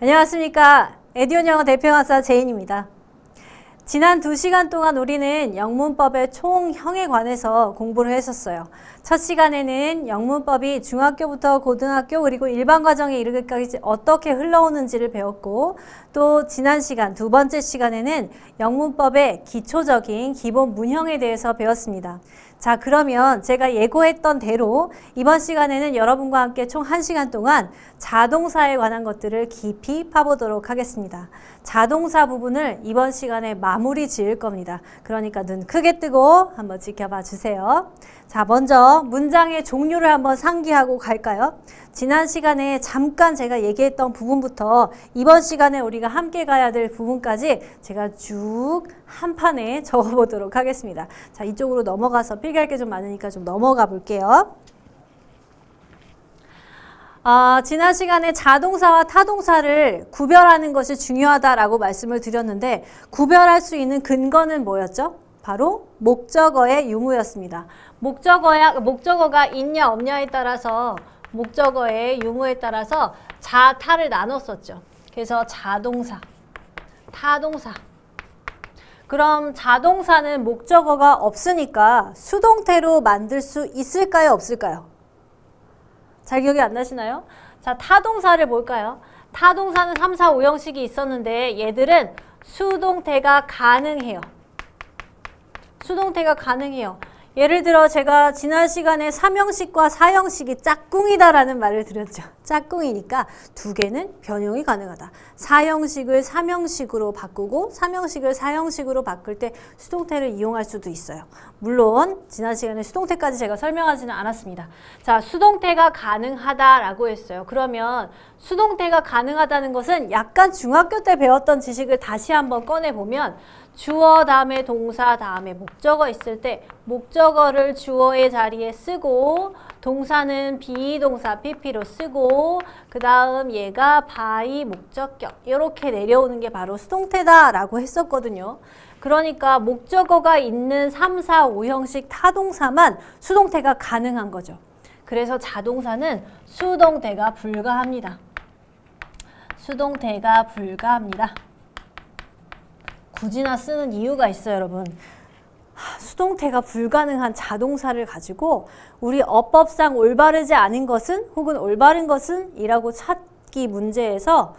안녕하십니까. 에듀온 영어 대표강사 제인입니다. 지난 2시간 동안 우리는 영문법의 총형에 관해서 공부를 했었어요. 첫 시간에는 영문법이 중학교부터 고등학교 그리고 일반과정에 이르기까지 어떻게 흘러오는지를 배웠고, 또 지난 시간 두 번째 시간에는 영문법의 기초적인 기본 문형에 대해서 배웠습니다. 자, 그러면 제가 예고했던 대로 이번 시간에는 여러분과 함께 총 1시간 동안 자동사에 관한 것들을 깊이 파보도록 하겠습니다. 자동사 부분을 이번 시간에 마무리 지을 겁니다. 그러니까 눈 크게 뜨고 한번 지켜봐 주세요. 자, 먼저 문장의 종류를 한번 상기하고 갈까요? 지난 시간에 잠깐 제가 얘기했던 부분부터 이번 시간에 우리가 함께 가야 될 부분까지 제가 쭉 한 판에 적어보도록 하겠습니다. 자, 이쪽으로 넘어가서 필기할 게 좀 많으니까 좀 넘어가 볼게요. 지난 시간에 자동사와 타동사를 구별하는 것이 중요하다라고 말씀을 드렸는데, 구별할 수 있는 근거는 뭐였죠? 바로 목적어의 유무였습니다. 목적어가 있냐 없냐에 따라서, 목적어의 유무에 따라서 자, 타를 나눴었죠. 그래서 자동사, 타동사. 그럼 자동사는 목적어가 없으니까 수동태로 만들 수 있을까요? 없을까요? 잘 기억이 안 나시나요? 자, 타동사를 볼까요? 타동사는 3, 4, 5형식이 있었는데 얘들은 수동태가 가능해요. 수동태가 가능해요. 예를 들어 제가 지난 시간에 3형식과 4형식이 짝꿍이다라는 말을 드렸죠. 짝꿍이니까 두 개는 변형이 가능하다. 4형식을 3형식으로 바꾸고 3형식을 4형식으로 바꿀 때 수동태를 이용할 수도 있어요. 물론 지난 시간에 수동태까지 제가 설명하지는 않았습니다. 자, 수동태가 가능하다라고 했어요. 그러면 수동태가 가능하다는 것은 약간 중학교 때 배웠던 지식을 다시 한번 꺼내보면, 주어 다음에 동사 다음에 목적어 있을 때 목적어를 주어의 자리에 쓰고 동사는 비동사 PP로 쓰고 그 다음 얘가 by 목적격 이렇게 내려오는 게 바로 수동태다라고 했었거든요. 그러니까 목적어가 있는 3, 4, 5형식 타동사만 수동태가 가능한 거죠. 그래서 자동사는 수동태가 불가합니다. 수동태가 불가합니다. 굳이나 쓰는 이유가 있어요, 여러분. 수동태가 불가능한 자동사를 가지고 우리 어법상 올바르지 않은 것은 혹은 올바른 것은 이라고 찾기 문제에서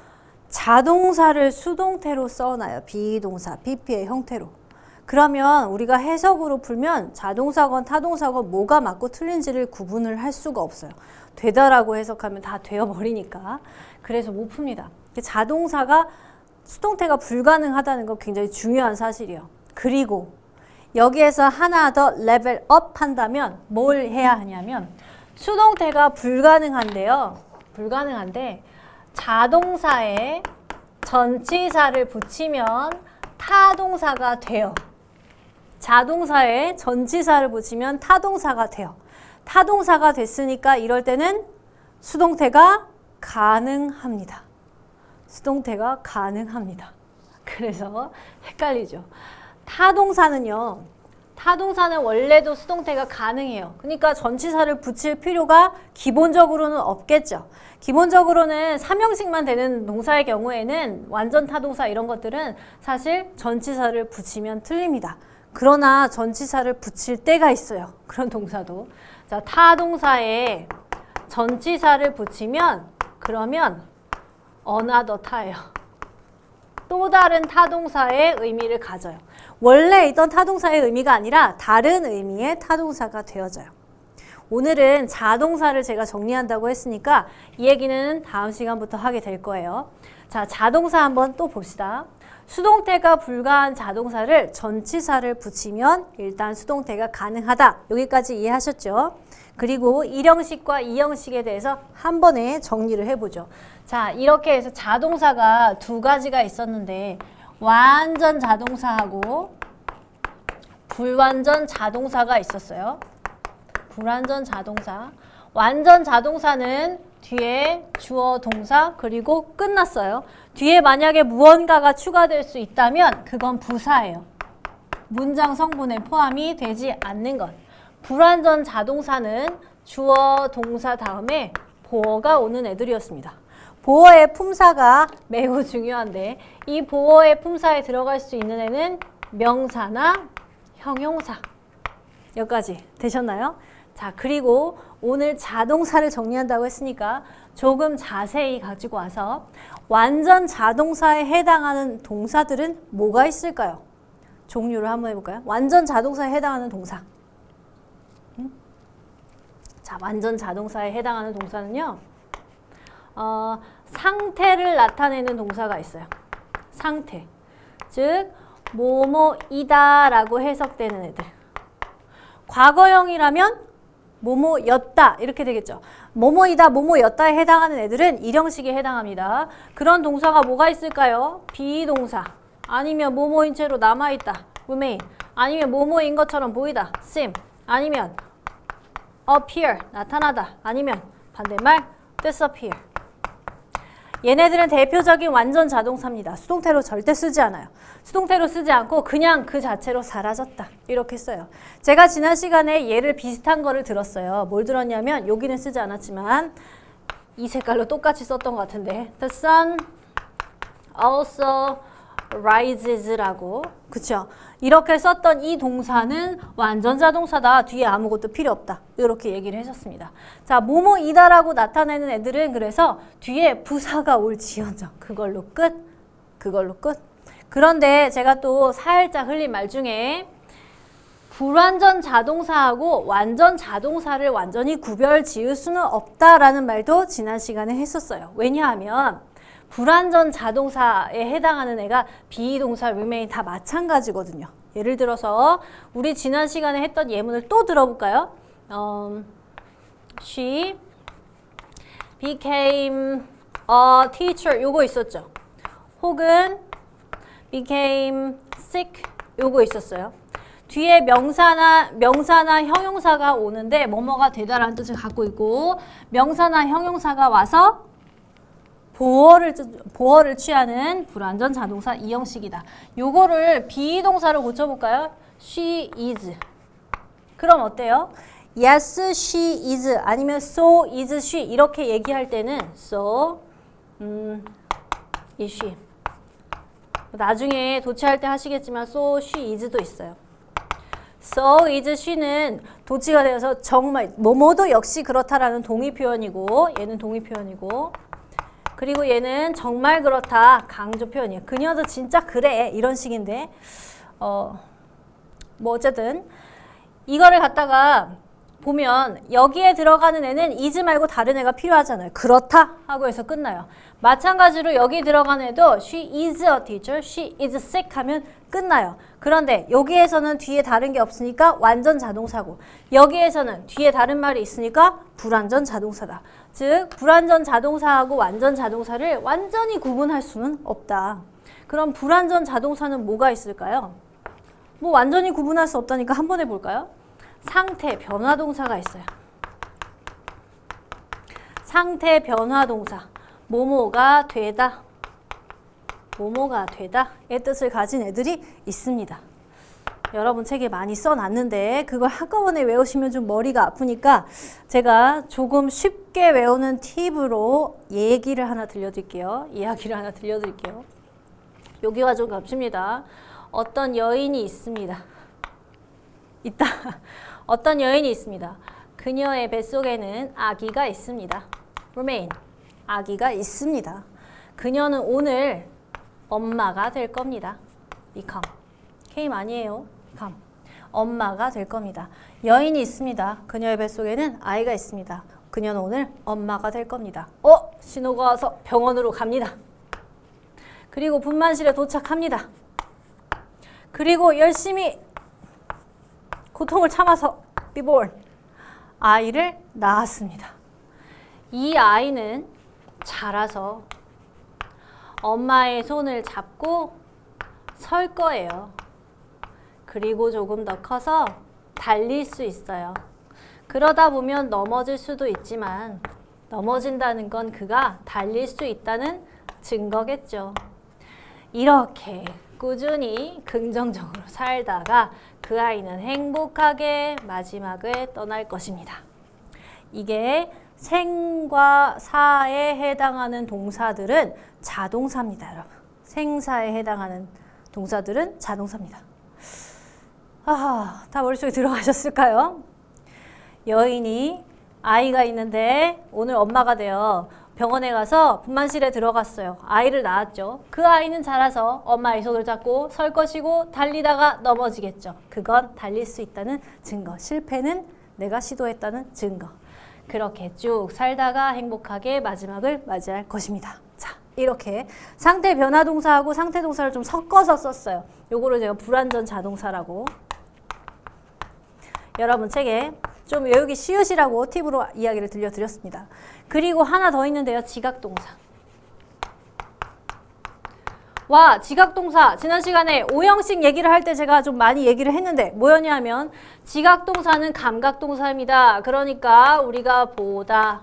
자동사를 수동태로 써놔요. 비동사, PP의 형태로. 그러면 우리가 해석으로 풀면 자동사건 타동사건 뭐가 맞고 틀린지를 구분을 할 수가 없어요. 되다라고 해석하면 다 되어버리니까. 그래서 못 풉니다. 자동사가 수동태가 불가능하다는 거 굉장히 중요한 사실이에요. 그리고 여기에서 하나 더 레벨업 한다면 뭘 해야 하냐면, 수동태가 불가능한데요. 불가능한데 자동사에 전치사를 붙이면 타동사가 돼요. 자동사에 전치사를 붙이면 타동사가 돼요. 타동사가 됐으니까 이럴 때는 수동태가 가능합니다. 수동태가 가능합니다. 그래서 헷갈리죠. 타동사는요. 타동사는 원래도 수동태가 가능해요. 그러니까 전치사를 붙일 필요가 기본적으로는 없겠죠. 기본적으로는 3형식만 되는 동사의 경우에는 완전 타동사 이런 것들은 사실 전치사를 붙이면 틀립니다. 그러나 전치사를 붙일 때가 있어요. 그런 동사도. 자, 타동사에 전치사를 붙이면 그러면 another 타예요. 또 다른 타동사의 의미를 가져요. 원래 있던 타동사의 의미가 아니라 다른 의미의 타동사가 되어져요. 오늘은 자동사를 제가 정리한다고 했으니까 이 얘기는 다음 시간부터 하게 될 거예요. 자, 자동사 한번 또 봅시다. 수동태가 불가한 자동사를 전치사를 붙이면 일단 수동태가 가능하다. 여기까지 이해하셨죠? 그리고 1형식과 2형식에 대해서 한 번에 정리를 해보죠. 자, 이렇게 해서 자동사가 두 가지가 있었는데 완전 자동사하고 불완전 자동사가 있었어요. 불완전 자동사. 완전 자동사는 뒤에 주어, 동사, 그리고 끝났어요. 뒤에 만약에 무언가가 추가될 수 있다면 그건 부사예요. 문장 성분에 포함이 되지 않는 것. 불완전 자동사는 주어, 동사 다음에 보어가 오는 애들이었습니다. 보어의 품사가 매우 중요한데 이 보어의 품사에 들어갈 수 있는 애는 명사나 형용사. 여기까지 되셨나요? 자, 그리고 오늘 자동사를 정리한다고 했으니까 조금 자세히 가지고 와서 완전 자동사에 해당하는 동사들은 뭐가 있을까요? 종류를 한번 해볼까요? 완전 자동사에 해당하는 동사. 자, 완전 자동사에 해당하는 동사는요. 상태를 나타내는 동사가 있어요. 상태. 즉, 뭐뭐이다 라고 해석되는 애들. 과거형이라면 뭐뭐였다 이렇게 되겠죠. 뭐뭐이다, 뭐뭐였다에 해당하는 애들은 일형식에 해당합니다. 그런 동사가 뭐가 있을까요? 비동사. 아니면 뭐뭐인 채로 남아있다. remain. 아니면 뭐뭐인 것처럼 보이다. seem. 아니면 appear. 나타나다. 아니면 반대말 disappear. 얘네들은 대표적인 완전 자동사입니다. 수동태로 절대 쓰지 않아요. 수동태로 쓰지 않고 그냥 그 자체로 사라졌다. 이렇게 써요. 제가 지난 시간에 얘를 비슷한 거를 들었어요. 뭘 들었냐면 여기는 쓰지 않았지만 이 색깔로 똑같이 썼던 것 같은데 The sun also rises라고 그쵸? 이렇게 썼던 이 동사는 완전 자동사다. 뒤에 아무것도 필요 없다. 이렇게 얘기를 해줬습니다. 자, 뭐뭐이다라고 나타내는 애들은 그래서 뒤에 부사가 올지언정 그걸로 끝. 그걸로 끝. 그런데 제가 또 살짝 흘린 말 중에 불완전 자동사하고 완전 자동사를 완전히 구별 지을 수는 없다라는 말도 지난 시간에 했었어요. 왜냐하면 불완전 자동사에 해당하는 애가 비동사, remain 다 마찬가지거든요. 예를 들어서 우리 지난 시간에 했던 예문을 또 들어볼까요? She became a teacher 요거 있었죠. 혹은 became sick 요거 있었어요. 뒤에 명사나 형용사가 오는데 뭐뭐가 되다라는 뜻을 갖고 있고 명사나 형용사가 와서 보어를 취하는 불완전 자동사 이 형식이다. 요거를 비동사로 고쳐볼까요? She is. 그럼 어때요? Yes, she is. 아니면 so is she. 이렇게 얘기할 때는 so is she. 나중에 도치할 때 하시겠지만 so she is도 있어요. So is she는 도치가 되어서 정말 뭐뭐도 역시 그렇다라는 동의 표현이고 얘는 동의 표현이고 그리고 얘는 정말 그렇다 강조 표현이에요. 그녀도 진짜 그래 이런 식인데 뭐 어쨌든 이거를 갖다가 보면 여기에 들어가는 애는 is 말고 다른 애가 필요하잖아요. 그렇다 하고 해서 끝나요. 마찬가지로 여기 들어가는 애도 she is a teacher, she is sick 하면 끝나요. 그런데 여기에서는 뒤에 다른 게 없으니까 완전 자동사고 여기에서는 뒤에 다른 말이 있으니까 불완전 자동사다. 즉 불완전 자동사하고 완전 자동사를 완전히 구분할 수는 없다. 그럼 불완전 자동사는 뭐가 있을까요? 뭐 완전히 구분할 수 없다니까 한번 해볼까요? 상태 변화동사가 있어요. 상태 변화동사 뭐뭐가 되다 뭐뭐가 되다의 뜻을 가진 애들이 있습니다. 여러분 책에 많이 써놨는데 그걸 한꺼번에 외우시면 좀 머리가 아프니까 제가 조금 쉽게 외우는 팁으로 이야기를 하나 들려드릴게요. 여기와 좀 겹칩니다. 어떤 여인이 있습니다. 어떤 여인이 있습니다. 그녀의 뱃속에는 아기가 있습니다. remain. 아기가 있습니다. 그녀는 오늘 엄마가 될 겁니다. become. came 아니에요. become. 엄마가 될 겁니다. 여인이 있습니다. 그녀의 뱃속에는 아이가 있습니다. 그녀는 오늘 엄마가 될 겁니다. 신호가 와서 병원으로 갑니다. 그리고 분만실에 도착합니다. 그리고 열심히 고통을 참아서 be born. 아이를 낳았습니다. 이 아이는 자라서 엄마의 손을 잡고 설 거예요. 그리고 조금 더 커서 달릴 수 있어요. 그러다 보면 넘어질 수도 있지만 넘어진다는 건 그가 달릴 수 있다는 증거겠죠. 이렇게 꾸준히 긍정적으로 살다가 그 아이는 행복하게 마지막을 떠날 것입니다. 이게 생과 사에 해당하는 동사들은 자동사입니다, 여러분. 생사에 해당하는 동사들은 자동사입니다. 다 머릿속에 들어가셨을까요? 여인이 아이가 있는데 오늘 엄마가 돼요. 병원에 가서 분만실에 들어갔어요. 아이를 낳았죠. 그 아이는 자라서 엄마의 손을 잡고 설 것이고 달리다가 넘어지겠죠. 그건 달릴 수 있다는 증거. 실패는 내가 시도했다는 증거. 그렇게 쭉 살다가 행복하게 마지막을 맞이할 것입니다. 자, 이렇게 상태 변화 동사하고 상태 동사를 좀 섞어서 썼어요. 요거를 제가 불완전 자동사라고 여러분 책에 좀 외우기 쉬우시라고 팁으로 이야기를 들려드렸습니다. 그리고 하나 더 있는데요. 지각동사. 와, 지각동사. 지난 시간에 오형식 얘기를 할 때 제가 좀 많이 얘기를 했는데 뭐였냐면 지각동사는 감각동사입니다. 그러니까 우리가 보다,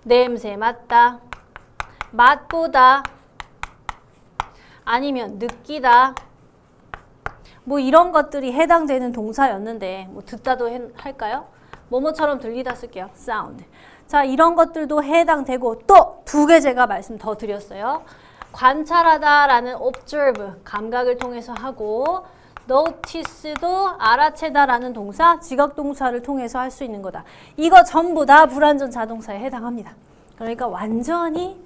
냄새 맡다, 맛보다, 아니면 느끼다, 뭐 이런 것들이 해당되는 동사였는데 뭐 듣다도 할까요? 뭐뭐처럼 들리다 쓸게요. sound. 자, 이런 것들도 해당되고 또 두 개 제가 말씀 더 드렸어요. 관찰하다라는 observe, 감각을 통해서 하고 notice도 알아채다라는 동사, 지각동사를 통해서 할 수 있는 거다. 이거 전부 다 불완전 자동사에 해당합니다. 그러니까 완전히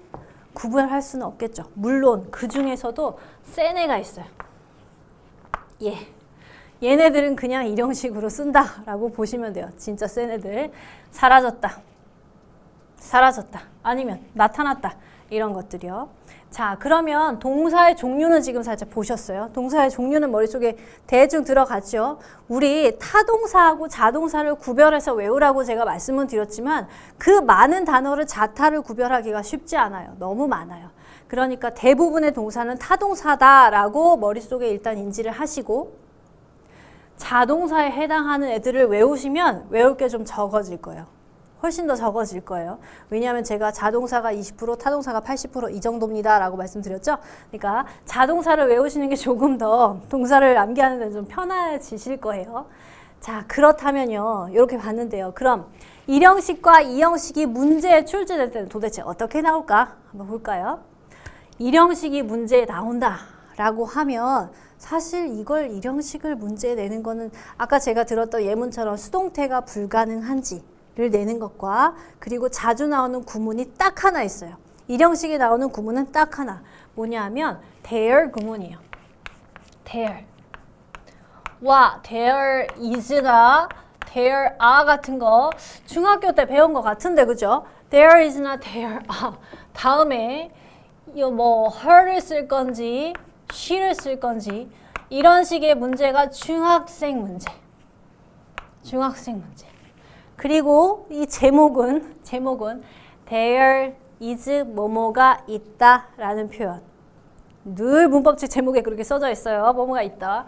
구분할 수는 없겠죠. 물론 그 중에서도 센 애가 있어요. 얘네들은 그냥 일형식으로 쓴다라고 보시면 돼요. 진짜 센 애들. 사라졌다. 사라졌다. 아니면 나타났다. 이런 것들이요. 자, 그러면 동사의 종류는 지금 살짝 보셨어요. 동사의 종류는 머릿속에 대충 들어갔죠. 우리 타동사하고 자동사를 구별해서 외우라고 제가 말씀을 드렸지만 그 많은 단어를 자타를 구별하기가 쉽지 않아요. 너무 많아요. 그러니까 대부분의 동사는 타동사다라고 머릿속에 일단 인지를 하시고 자동사에 해당하는 애들을 외우시면 외울 게 좀 적어질 거예요. 훨씬 더 적어질 거예요. 왜냐하면 제가 자동사가 20%, 타동사가 80% 이 정도입니다 라고 말씀드렸죠. 그러니까 자동사를 외우시는 게 조금 더 동사를 암기하는 데 좀 편해지실 거예요. 자, 그렇다면요. 이렇게 봤는데요. 그럼 1형식과 2형식이 문제에 출제될 때는 도대체 어떻게 나올까? 한번 볼까요? 1형식이 문제에 나온다 라고 하면 사실 이걸 1형식을 문제에 내는 거는 아까 제가 들었던 예문처럼 수동태가 불가능한지를 내는 것과 그리고 자주 나오는 구문이 딱 하나 있어요. 1형식에 나오는 구문은 딱 하나. 뭐냐 하면 there 구문이에요. there. 와, there is나 there are 같은 거 중학교 때 배운 것 같은데 그죠? there is나 there are 다음에 뭐 her를 쓸 건지 she를 쓸 건지 이런 식의 문제가 중학생 문제. 중학생 문제. 그리고 이 제목은 there is 뭐뭐가 있다라는 표현. 늘 문법책 제목에 그렇게 써져 있어요. 뭐뭐가 있다.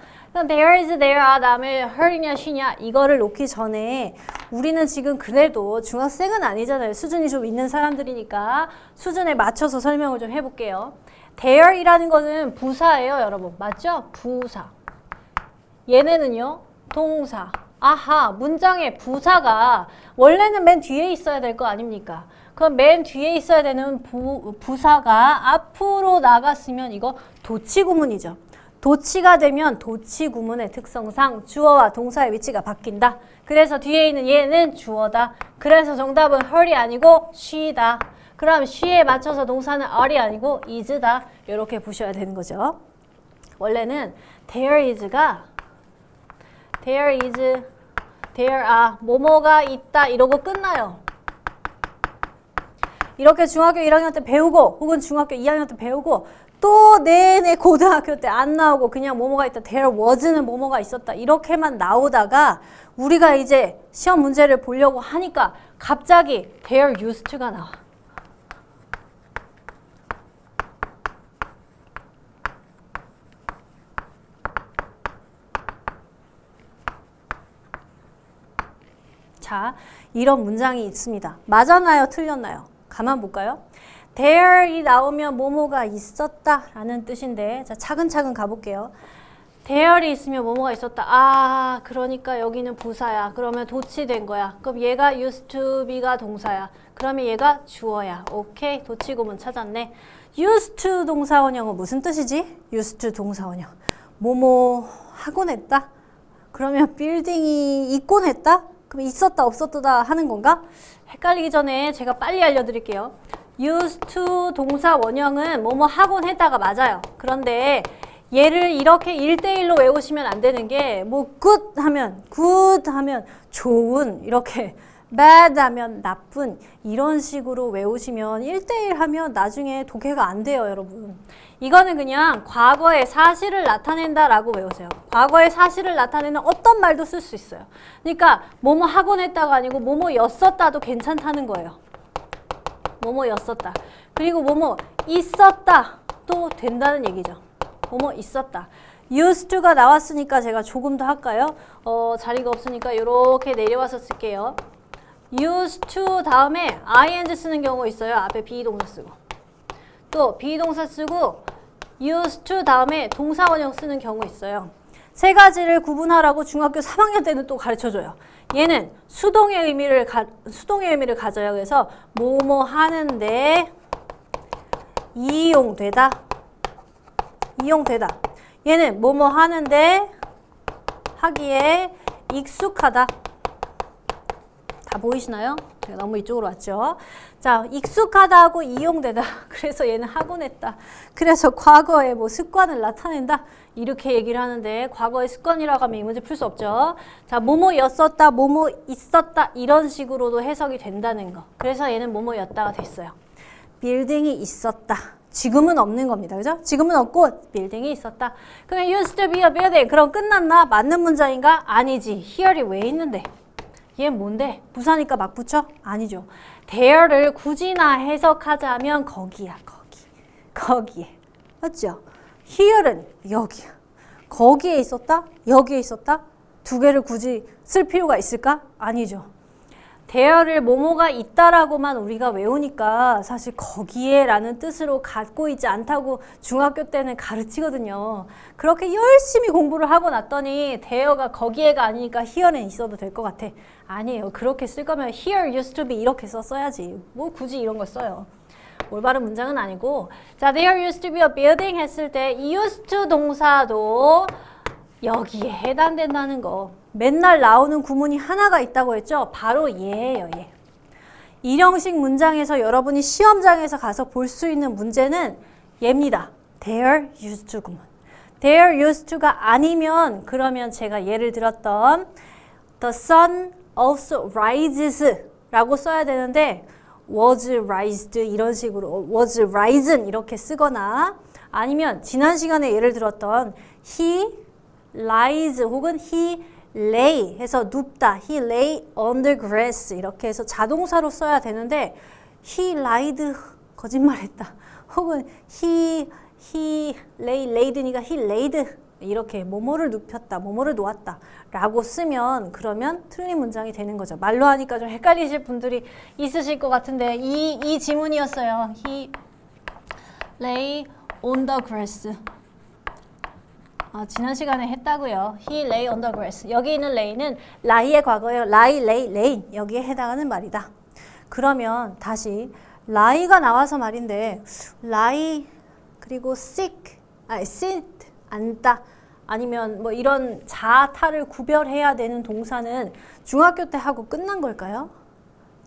there is, there are 다음에 her이냐 she냐 이거를 놓기 전에 우리는 지금 그래도 중학생은 아니잖아요. 수준이 좀 있는 사람들이니까 수준에 맞춰서 설명을 좀 해볼게요. there이라는 거는 부사예요, 여러분. 맞죠? 부사. 얘네는요, 동사. 아하, 문장에 부사가 원래는 맨 뒤에 있어야 될 거 아닙니까? 그럼 맨 뒤에 있어야 되는 부사가 앞으로 나갔으면 이거 도치 구문이죠. 도치가 되면 도치 구문의 특성상 주어와 동사의 위치가 바뀐다. 그래서 뒤에 있는 얘는 주어다. 그래서 정답은 her이 아니고 she다. 그럼 she에 맞춰서 동사는 are이 아니고 is다. 이렇게 보셔야 되는 거죠. 원래는 there is가 there is, there are, 뭐뭐가 있다 이러고 끝나요. 이렇게 중학교 1학년 때 배우고 혹은 중학교 2학년 때 배우고 또 내내 고등학교 때 안 나오고 그냥 뭐뭐가 있다. there was는 뭐뭐가 있었다. 이렇게만 나오다가 우리가 이제 시험 문제를 보려고 하니까 갑자기 there used to가 나와. 자, 이런 문장이 있습니다. 맞았나요? 틀렸나요? 가만 볼까요? there이 나오면 뭐뭐가 있었다 라는 뜻인데 자 차근차근 가볼게요. there이 있으면 뭐뭐가 있었다. 아, 그러니까 여기는 부사야. 그러면 도치된 거야. 그럼 얘가 used to be가 동사야. 그러면 얘가 주어야. 오케이, 도치구문 찾았네. used to 동사원형은 무슨 뜻이지? used to 동사원형. 뭐뭐 하곤 했다? 그러면 빌딩이 있곤 했다? 그럼 있었다 없었다 하는 건가? 헷갈리기 전에 제가 빨리 알려드릴게요. used to 동사 원형은 뭐뭐 하곤 했다가 맞아요. 그런데 얘를 이렇게 1대1로 외우시면 안 되는 게 뭐 good 하면 좋은 이렇게 bad 하면 나쁜 이런 식으로 외우시면 1대1 하면 나중에 독해가 안 돼요, 여러분. 이거는 그냥 과거의 사실을 나타낸다라고 외우세요. 과거의 사실을 나타내는 어떤 말도 쓸 수 있어요. 그러니까 뭐뭐 하곤 했다가 아니고 뭐뭐였었다도 괜찮다는 거예요. 뭐뭐였었다. 그리고 뭐뭐 있었다도 된다는 얘기죠. 뭐뭐 있었다. used to가 나왔으니까 제가 조금 더 할까요? 자리가 없으니까 이렇게 내려와서 쓸게요. used to 다음에 ing 쓰는 경우 있어요. 앞에 비동사 쓰고. 또 비동사 쓰고 used to 다음에 동사원형 쓰는 경우 있어요. 세 가지를 구분하라고 중학교 3학년 때는 또 가르쳐줘요. 얘는 수동의 의미를 가져요. 그래서 뭐뭐 하는데 이용되다. 얘는 뭐뭐 하는데 하기에 익숙하다. 다 보이시나요? 제가 너무 이쪽으로 왔죠. 자, 익숙하다고 이용되다. 그래서 얘는 하곤 했다. 그래서 과거에 뭐 습관을 나타낸다. 이렇게 얘기를 하는데 과거의 습관이라고 하면 이 문제 풀 수 없죠. 자, 뭐뭐였었다, 뭐뭐 있었다 이런 식으로도 해석이 된다는 거. 그래서 얘는 뭐뭐였다가 됐어요. 빌딩이 있었다. 지금은 없는 겁니다. 그죠? 지금은 없고 빌딩이 있었다. 그러면 used to be a building. 그럼 끝났나? 맞는 문장인가? 아니지. here이 왜 있는데? 얘 뭔데? 부사니까 막 붙여? 아니죠. there를 굳이나 해석하자면 거기야. 거기에. 맞죠? here는 여기야. 거기에 있었다? 여기에 있었다? 두 개를 굳이 쓸 필요가 있을까? 아니죠. there를 뭐뭐가 있다라고만 우리가 외우니까 사실 거기에 라는 뜻으로 갖고 있지 않다고 중학교 때는 가르치거든요. 그렇게 열심히 공부를 하고 났더니 there가 거기에가 아니니까 here는 있어도 될 것 같아. 아니에요. 그렇게 쓸 거면 here used to be 이렇게 써야지. 뭐 굳이 이런 걸 써요. 올바른 문장은 아니고, 자, there used to be a building 했을 때 이 used to 동사도 여기에 해당된다는 거. 맨날 나오는 구문이 하나가 있다고 했죠? 바로 얘예요, 얘. 일형식 문장에서 여러분이 시험장에서 가서 볼 수 있는 문제는 얘입니다. there used to 구문. there used to가 아니면 그러면 제가 예를 들었던 the sun also rises 라고 써야 되는데 was rised 이런 식으로 was risen 이렇게 쓰거나 아니면 지난 시간에 예를 들었던 he lies 혹은 he lay 해서 눕다. he lay under grass 이렇게 해서 자동사로 써야 되는데 he lied 거짓말했다. 혹은 he laid니까 he laid 이렇게 뭐뭐를 눕혔다. 뭐뭐를 놓았다. 라고 쓰면 그러면 틀린 문장이 되는 거죠. 말로 하니까 좀 헷갈리실 분들이 있으실 것 같은데 이 지문이었어요. he lay on the grass 지난 시간에 했다고요. He lay on the grass. 여기 있는 lay는 lie의 과거예요. lie, lay, lay. 여기에 해당하는 말이다. 그러면 다시 lie가 나와서 말인데 lie 그리고 sit, 앉다 아니면 뭐 이런 자타를 구별해야 되는 동사는 중학교 때 하고 끝난 걸까요?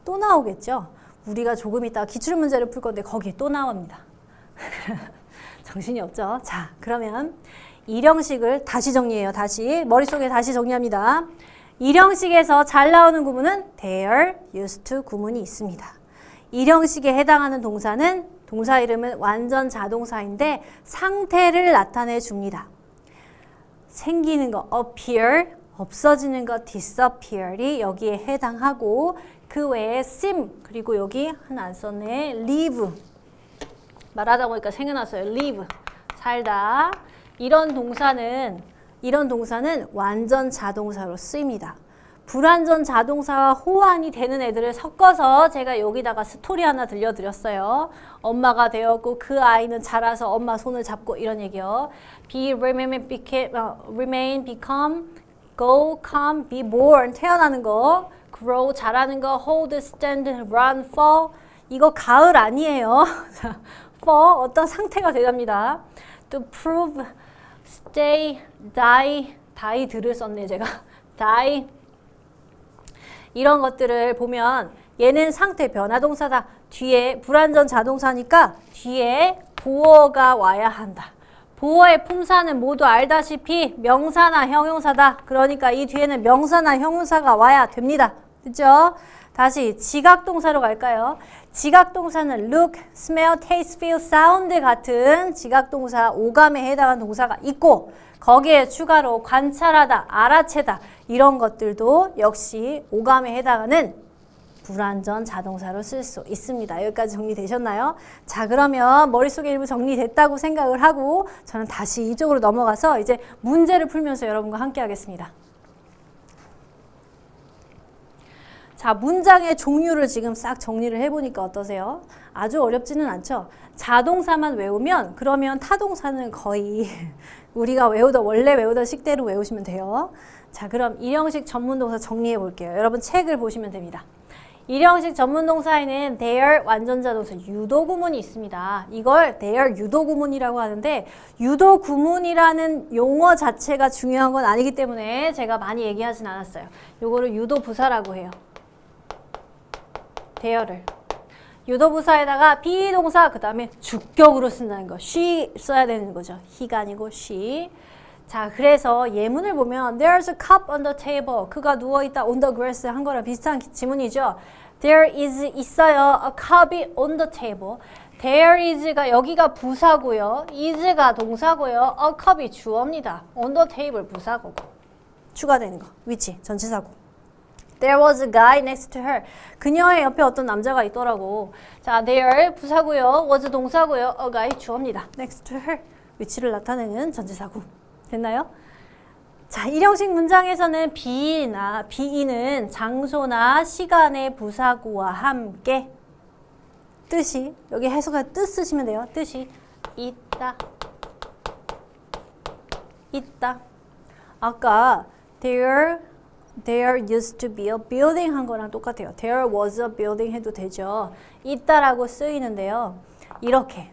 또 나오겠죠. 우리가 조금 이따 기출문제를 풀 건데 거기에 또 나옵니다. 정신이 없죠. 자, 그러면 일형식을 다시 정리해요. 다시 머릿속에 다시 정리합니다. 일형식에서 잘 나오는 구문은 there, used to 구문이 있습니다. 일형식에 해당하는 동사는 동사 이름은 완전 자동사인데 상태를 나타내 줍니다. 생기는 거 appear, 없어지는 거 disappear이 여기에 해당하고 그 외에 seem 그리고 여기 하나 안 썼네 live 말하다 보니까 생각났어요. live 살다 이런 동사는 완전 자동사로 쓰입니다. 불완전 자동사와 호환이 되는 애들을 섞어서 제가 여기다가 스토리 하나 들려드렸어요. 엄마가 되었고 그 아이는 자라서 엄마 손을 잡고 이런 얘기요. be, remain, become, go, come, be born 태어나는 거, grow 자라는 거, hold, stand, run, fall 이거 가을 아니에요. for 어떤 상태가 되답니다. 또 prove, stay, die 들을 썼네 제가. die 이런 것들을 보면 얘는 상태 변화동사다. 뒤에 불완전 자동사니까 뒤에 보어가 와야 한다. 보어의 품사는 모두 알다시피 명사나 형용사다. 그러니까 이 뒤에는 명사나 형용사가 와야 됩니다. 그죠? 다시 지각동사로 갈까요? 지각동사는 look, smell, taste, feel, sound 같은 지각동사, 오감에 해당하는 동사가 있고 거기에 추가로 관찰하다, 알아채다 이런 것들도 역시 오감에 해당하는 불완전 자동사로 쓸 수 있습니다. 여기까지 정리되셨나요? 자, 그러면 머릿속에 일부 정리됐다고 생각을 하고 저는 다시 이쪽으로 넘어가서 이제 문제를 풀면서 여러분과 함께 하겠습니다. 자, 문장의 종류를 지금 싹 정리를 해보니까 어떠세요? 아주 어렵지는 않죠? 자동사만 외우면 그러면 타동사는 거의 우리가 원래 외우던 식대로 외우시면 돼요. 자, 그럼 일형식 전문동사 정리해 볼게요. 여러분 책을 보시면 됩니다. 일형식 전문동사에는 there 완전자동사 유도구문이 있습니다. 이걸 there 유도구문이라고 하는데 유도구문이라는 용어 자체가 중요한 건 아니기 때문에 제가 많이 얘기하진 않았어요. 요거를 유도부사라고 해요. there를. 유도부사에다가 비동사 그 다음에 주격으로 쓴다는 거. she 써야 되는 거죠. he가 아니고 she. 자, 그래서 예문을 보면 There's a cup on the table. 그가 누워있다 on the grass 한 거랑 비슷한 지문이죠. There is 있어요. A cup이 on the table. There is가 여기가 부사고요. is가 동사고요. A cup이 주어입니다. on the table 부사고. 추가되는 거. 위치 전치사고. There was a guy next to her. 그녀의 옆에 어떤 남자가 있더라고. 자, there 부사고요. was 동사고요. a guy 주어입니다. next to her. 위치를 나타내는 전치사고. 됐나요? 자, 일형식 문장에서는 be는 장소나 시간의 부사구와 함께 뜻이 여기 해석할 뜻 쓰시면 돼요. 뜻이 있다. 아까 there used to be a building 한 거랑 똑같아요. There was a building 해도 되죠. 있다라고 쓰이는데요. 이렇게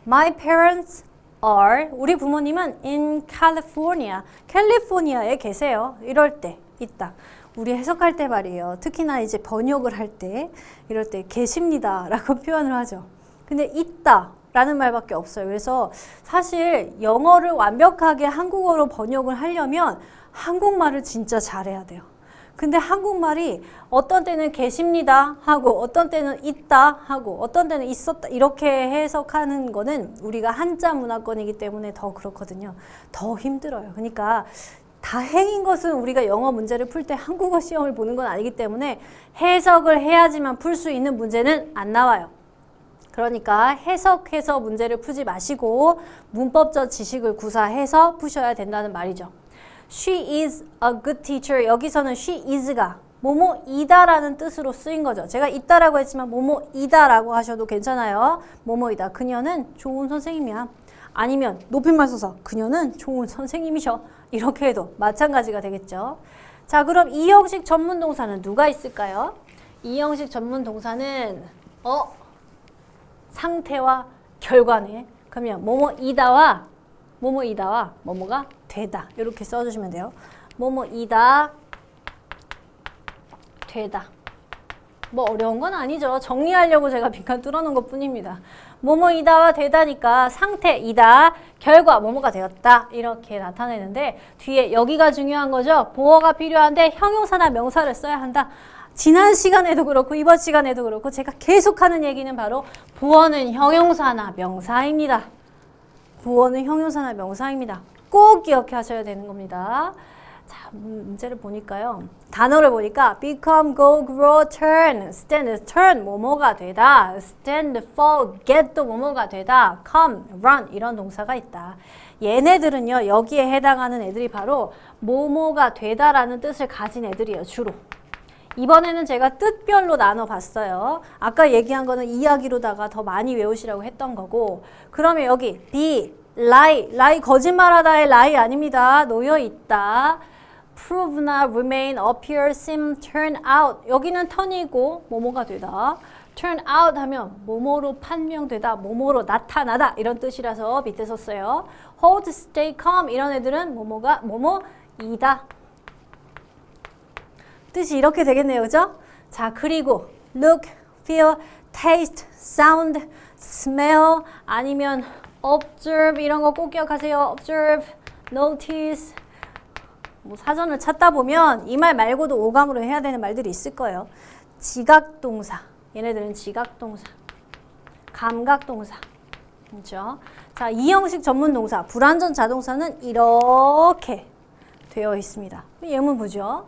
My parents are 우리 부모님은 in California. 캘리포니아에 계세요. 이럴 때 있다. 우리 해석할 때 말이에요. 특히나 이제 번역을 할 때 이럴 때 계십니다 라고 표현을 하죠. 근데 있다 라는 말밖에 없어요. 그래서 사실 영어를 완벽하게 한국어로 번역을 하려면 한국말을 진짜 잘해야 돼요. 근데 한국말이 어떤 때는 계십니다 하고 어떤 때는 있다 하고 어떤 때는 있었다 이렇게 해석하는 거는 우리가 한자 문화권이기 때문에 더 그렇거든요. 더 힘들어요. 그러니까 다행인 것은 우리가 영어 문제를 풀 때 한국어 시험을 보는 건 아니기 때문에 해석을 해야지만 풀 수 있는 문제는 안 나와요. 그러니까 해석해서 문제를 풀지 마시고 문법적 지식을 구사해서 푸셔야 된다는 말이죠. She is a good teacher. 여기서는 she is가 뭐뭐이다라는 뜻으로 쓰인 거죠. 제가 있다라고 했지만 뭐뭐이다라고 하셔도 괜찮아요. 뭐뭐이다. 그녀는 좋은 선생님이야. 아니면 높임말 써서 그녀는 좋은 선생님이셔. 이렇게 해도 마찬가지가 되겠죠. 자, 그럼 이 형식 전문동사는 누가 있을까요? 이 형식 전문동사는 상태와 결과네. 그러면 뭐뭐이다와 뭐뭐가 되다. 이렇게 써주시면 돼요. 뭐뭐이다, 되다. 뭐 어려운 건 아니죠. 정리하려고 제가 빈칸 뚫어놓은 것 뿐입니다. 뭐뭐이다와 되다니까 상태이다, 결과 뭐뭐가 되었다 이렇게 나타내는데 뒤에 여기가 중요한 거죠. 보어가 필요한데 형용사나 명사를 써야 한다. 지난 시간에도 그렇고 이번 시간에도 그렇고 제가 계속하는 얘기는 바로 보어는 형용사나 명사입니다. 보어는 형용사나 명사입니다. 꼭 기억해 하셔야 되는 겁니다. 자, 문제를 보니까요. 단어를 보니까 become, go, grow, turn, stand, turn 뭐뭐가 되다, stand, fall, get 또 뭐뭐가 되다, come, run 이런 동사가 있다. 얘네들은요, 여기에 해당하는 애들이 바로 뭐뭐가 되다라는 뜻을 가진 애들이에요, 주로. 이번에는 제가 뜻별로 나눠봤어요. 아까 얘기한 거는 이야기로다가 더 많이 외우시라고 했던 거고. 그러면 여기 be, lie 거짓말하다의 lie 아닙니다. 놓여있다. prove나 remain, appear, seem, turn out. 여기는 turn이고 뭐뭐가 되다. turn out 하면 뭐뭐로 판명되다, 뭐뭐로 나타나다 이런 뜻이라서 밑에 썼어요. hold, stay calm 이런 애들은 뭐뭐가 뭐뭐이다. 뜻이 이렇게 되겠네요. 그죠? 자, 그리고 look, feel, taste, sound, smell 아니면 observe 이런 거 꼭 기억하세요. observe, notice 뭐 사전을 찾다 보면 이 말 말고도 오감으로 해야 되는 말들이 있을 거예요. 지각동사 얘네들은 지각동사, 감각동사 그렇죠? 자, 이 형식 전문동사 불완전 자동사는 이렇게 되어 있습니다. 예문 보죠.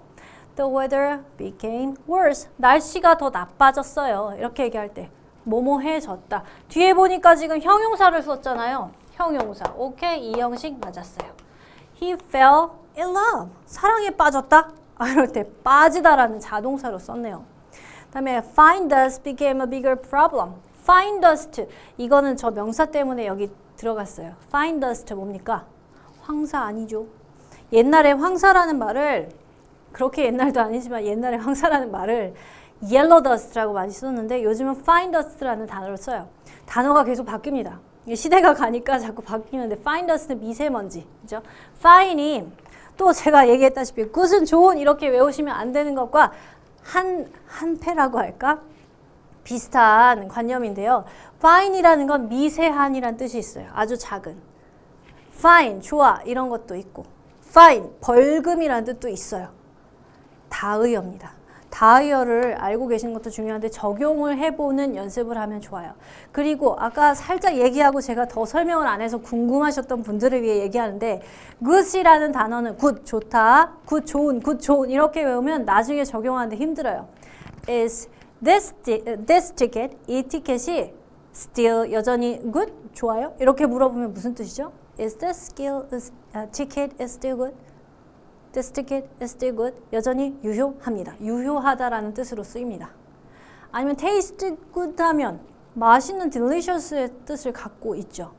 The weather became worse. 날씨가 더 나빠졌어요. 이렇게 얘기할 때 뭐뭐해졌다. 뒤에 보니까 지금 형용사를 썼잖아요. 형용사. 오케이, 이 형식 맞았어요. He fell in love. 사랑에 빠졌다. 이럴 때 빠지다라는 자동사로 썼네요. 다음에 find dust became a bigger problem. find dust. 이거는 저 명사 때문에 여기 들어갔어요. find dust 뭡니까? 황사 아니죠. 옛날에 황사라는 말을 그렇게 옛날도 아니지만 옛날에 황사라는 말을 yellow dust라고 많이 썼는데 요즘은 fine dust라는 단어를 써요. 단어가 계속 바뀝니다. 시대가 가니까 자꾸 바뀌는데 fine dust는 미세먼지, 그죠? fine이 또 제가 얘기했다시피 good, 좋은 이렇게 외우시면 안 되는 것과 한 패라고 할까? 비슷한 관념인데요. fine이라는 건 미세한이란 뜻이 있어요. 아주 작은. fine, 좋아 이런 것도 있고 fine, 벌금이라는 뜻도 있어요. 다의어입니다. 다의어를 알고 계시는 것도 중요한데 적용을 해보는 연습을 하면 좋아요. 그리고 아까 살짝 얘기하고 제가 더 설명을 안 해서 궁금하셨던 분들을 위해 얘기하는데 good이라는 단어는 good, 좋다, good, 좋은 이렇게 외우면 나중에 적용하는데 힘들어요. Is this ticket, 이 티켓이 still 여전히 good, 좋아요? 이렇게 물어보면 무슨 뜻이죠? Is this ticket is still good? This ticket is still good. 여전히 유효합니다. 유효하다라는 뜻으로 쓰입니다. 아니면 taste good 하면 맛있는 delicious의 뜻을 갖고 있죠.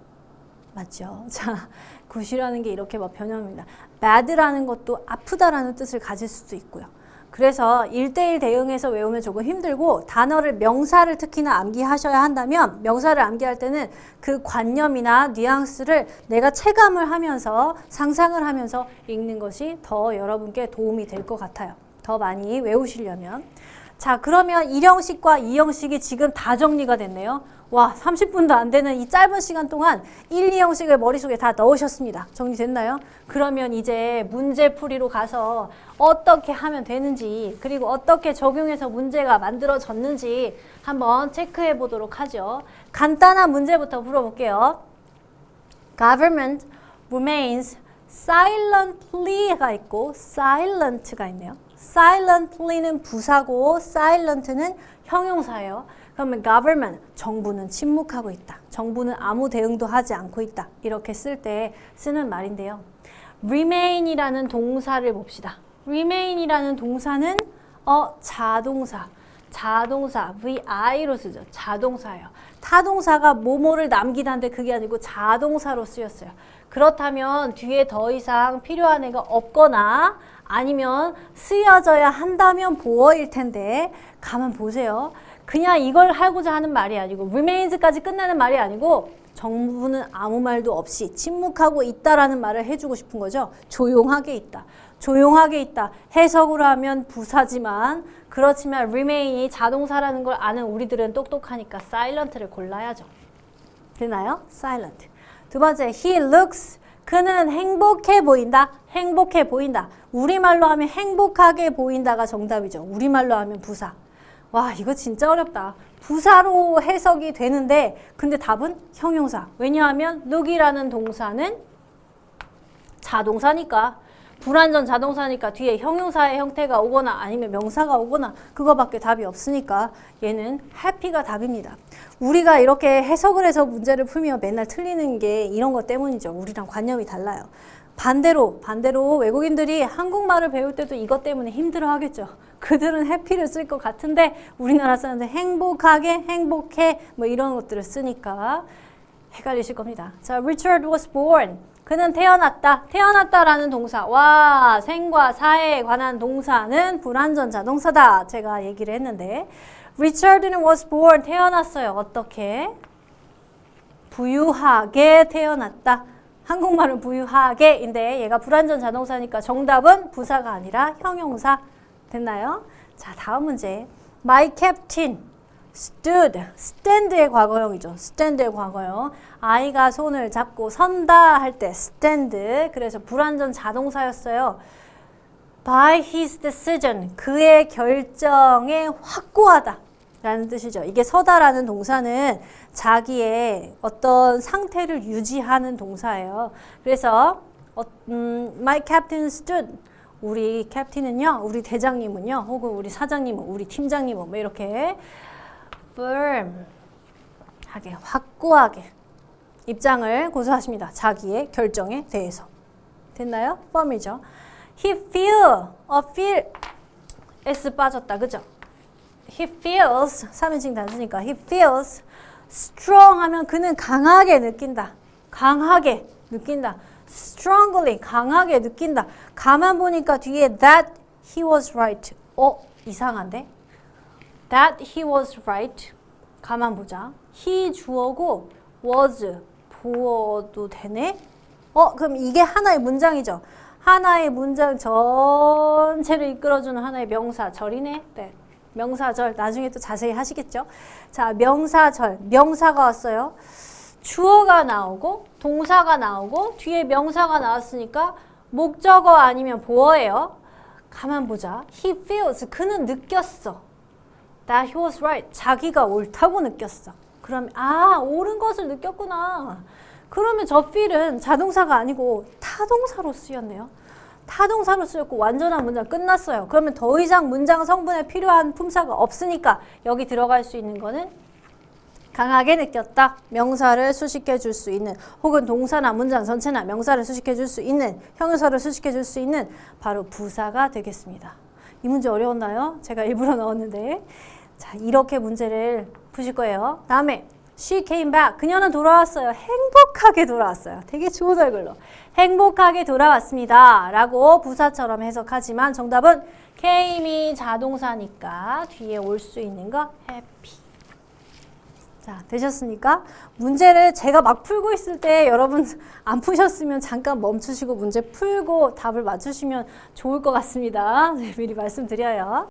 맞죠? 자, good이라는 게 이렇게 막 변형합니다. bad라는 것도 아프다라는 뜻을 가질 수도 있고요. 그래서 1대1 대응해서 외우면 조금 힘들고 단어를 명사를 특히나 암기하셔야 한다면 명사를 암기할 때는 그 관념이나 뉘앙스를 내가 체감을 하면서 상상을 하면서 읽는 것이 더 여러분께 도움이 될 것 같아요. 더 많이 외우시려면. 자, 그러면 1형식과 2형식이 지금 다 정리가 됐네요. 와, 30분도 안 되는 이 짧은 시간 동안 1, 2형식을 머릿속에 다 넣으셨습니다. 정리됐나요? 그러면 이제 문제풀이로 가서 어떻게 하면 되는지 그리고 어떻게 적용해서 문제가 만들어졌는지 한번 체크해 보도록 하죠. 간단한 문제부터 풀어볼게요. Government remains silently가 있고 silent가 있네요. silently는 부사고 silent는 형용사예요. 그러면 government, 정부는 침묵하고 있다. 정부는 아무 대응도 하지 않고 있다. 이렇게 쓸 때 쓰는 말인데요. remain이라는 동사를 봅시다. remain이라는 동사는 자동사, VI로 쓰죠. 자동사예요. 타동사가 뭐뭐를 남기다는데 그게 아니고 자동사로 쓰였어요. 그렇다면 뒤에 더 이상 필요한 애가 없거나 아니면 쓰여져야 한다면 보어일 텐데 가만 보세요. 그냥 이걸 하고자 하는 말이 아니고 remains까지 끝나는 말이 아니고 정부는 아무 말도 없이 침묵하고 있다라는 말을 해주고 싶은 거죠. 조용하게 있다. 조용하게 있다. 해석으로 하면 부사지만 그렇지만 remain이 자동사라는 걸 아는 우리들은 똑똑하니까 silent를 골라야죠. 되나요? silent. 두 번째, he looks. 그는 행복해 보인다. 행복해 보인다. 우리말로 하면 행복하게 보인다가 정답이죠. 우리말로 하면 부사. 와, 이거 진짜 어렵다. 부사로 해석이 되는데 근데 답은 형용사. 왜냐하면 look이라는 동사는 자동사니까 불완전 자동사니까 뒤에 형용사의 형태가 오거나 아니면 명사가 오거나 그거밖에 답이 없으니까 얘는 happy가 답입니다. 우리가 이렇게 해석을 해서 문제를 풀면 맨날 틀리는 게 이런 것 때문이죠. 우리랑 관념이 달라요. 반대로 외국인들이 한국말을 배울 때도 이것 때문에 힘들어 하겠죠. 그들은 happy를 쓸 것 같은데 우리나라 사람들 행복하게, 행복해 뭐 이런 것들을 쓰니까 헷갈리실 겁니다. 자, Richard was born. 그는 태어났다. 태어났다라는 동사. 와, 생과 사에 관한 동사는 불완전 자동사다. 제가 얘기를 했는데 Richard는 was born. 태어났어요. 어떻게? 부유하게 태어났다. 한국말은 부유하게인데 얘가 불완전 자동사니까 정답은 부사가 아니라 형용사. 됐나요? 자, 다음 문제. My captain stood. stand의 과거형이죠. stand의 과거형. 아이가 손을 잡고 선다 할 때 stand. 그래서 불완전 자동사였어요. By his decision. 그의 결정에 확고하다 라는 뜻이죠. 이게 서다라는 동사는 자기의 어떤 상태를 유지하는 동사예요. 그래서 my captain stood. 우리 캡틴은요, 우리 대장님은요, 혹은 우리 사장님은, 우리 팀장님은 뭐 이렇게 firm 하게, 확고하게 입장을 고수하십니다. 자기의 결정에 대해서. 됐나요? firm이죠. He feel S 빠졌다. 그죠? He feels 3인칭 단수니까 he feels strong 하면 그는 강하게 느낀다. 강하게 느낀다. strongly 강하게 느낀다. 가만 보니까 뒤에 that he was right. 이상한데? That he was right. 가만 보자. he 주어고 was 보어도 되네? 그럼 이게 하나의 문장이죠. 하나의 문장 전체를 이끌어주는 하나의 명사절이네. 네. 명사절 나중에 또 자세히 하시겠죠. 자, 명사절. 명사가 왔어요. 주어가 나오고 동사가 나오고 뒤에 명사가 나왔으니까 목적어 아니면 보어예요. 가만 보자. He feels. 그는 느꼈어. That he was right. 자기가 옳다고 느꼈어. 그러면 옳은 것을 느꼈구나. 그러면 저 feel은 자동사가 아니고 타동사로 쓰였네요. 타동사로 쓰였고 완전한 문장 끝났어요. 그러면 더 이상 문장 성분에 필요한 품사가 없으니까 여기 들어갈 수 있는 거는 강하게 느꼈다. 명사를 수식해 줄 수 있는 혹은 동사나 문장 전체나 명사를 수식해 줄 수 있는 형용사를 수식해 줄 수 있는 바로 부사가 되겠습니다. 이 문제 어려웠나요? 제가 일부러 넣었는데 자, 이렇게 문제를 푸실 거예요. 다음에 She came back. 그녀는 돌아왔어요. 행복하게 돌아왔어요. 되게 좋은 얼굴로. 행복하게 돌아왔습니다. 라고 부사처럼 해석하지만 정답은 came이 자동사니까 뒤에 올 수 있는 거 happy. 자, 되셨습니까? 문제를 제가 막 풀고 있을 때 여러분 안 푸셨으면 잠깐 멈추시고 문제 풀고 답을 맞추시면 좋을 것 같습니다. 미리 말씀드려요.